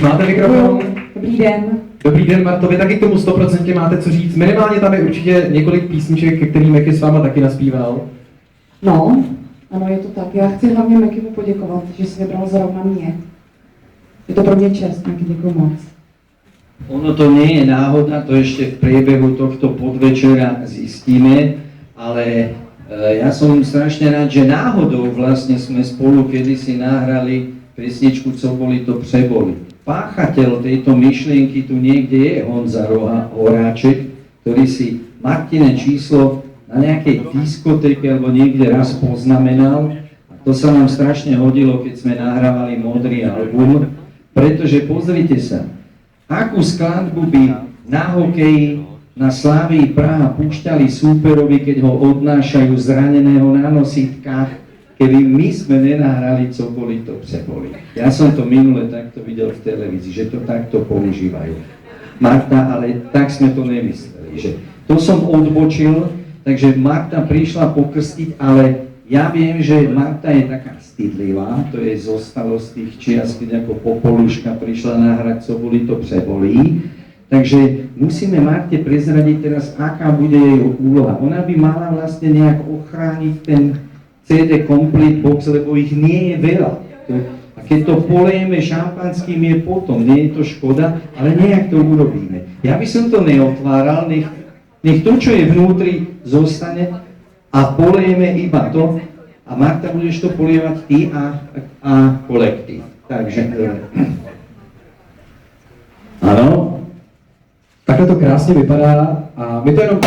Už máte mikrofon? Dobrý den. Dobrý den, Marto, vy taky k tomu 100% máte co říct. Minimálně tam je určitě několik písniček, ke kterým Meky s váma taky naspíval. No, ano, je to tak. Já chci hlavně Mekymu poděkovat, že si vybral zrovna mě. Je to pro mě čest, Meky, děkuji moc. Ono to nie je náhoda, to ešte v priebehu tohto podvečera zistíme, ale ja som strašne rád, že náhodou vlastne sme spolu kedysi nahrali pesničku Co boli, to přeboli. Páchateľ tejto myšlienky tu niekde je Honza Horáček, ktorý si Martine číslo na nejakej diskotéke alebo niekde raz poznamenal. A to sa nám strašne hodilo, keď sme nahrávali Modrý album, pretože pozrite sa, akú skladbu by na hokeji na Slavii Praha púšťali súperovi, keď ho odnášajú zraneného na nositkách, keby my sme nenahrali Co boli, to přeboli. Ja som to minule takto videl v televízii, že to takto používajú. Marta, ale tak sme to nemysleli, že to som odbočil, takže Marta prišla pokrstiť, ale ja viem, že Marta je taká stydlivá, to je zostalo z tých čias, keď ako Popoluška prišla nahrať Co boli, to přebolí. Takže musíme Marte prezradiť teraz, aká bude jej úloha. Ona by mala vlastne nejak ochrániť ten CD Complete Box, lebo ich nie je veľa. A keď to polejeme šampanským je potom, nie je to škoda, ale nejak to urobíme. Ja by som to neotváral, nech to, čo je vnútri, zostane a polejeme iba to. A Marta, budeš to polievať ty a kolektív. Takže, ano. Takhle to krásně vypadá a my to jenom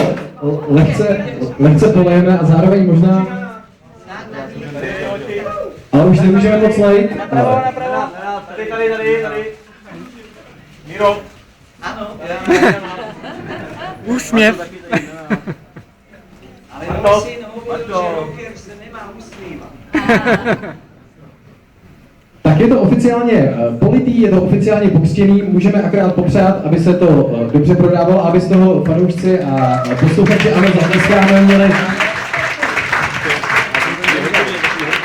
lehce polejeme a zároveň možná... Ale už nemůžeme moc lejt. Tady. Miro. Ano. Úsměv. Ale Martin hovoril, že rocker se nemá usmívat. Tak je to oficiálně politý, je to oficiálně pokřtěný, můžeme akorát popřát, aby se to dobře prodávalo, aby z toho fanoušci a posluchači ano zatleskáme měli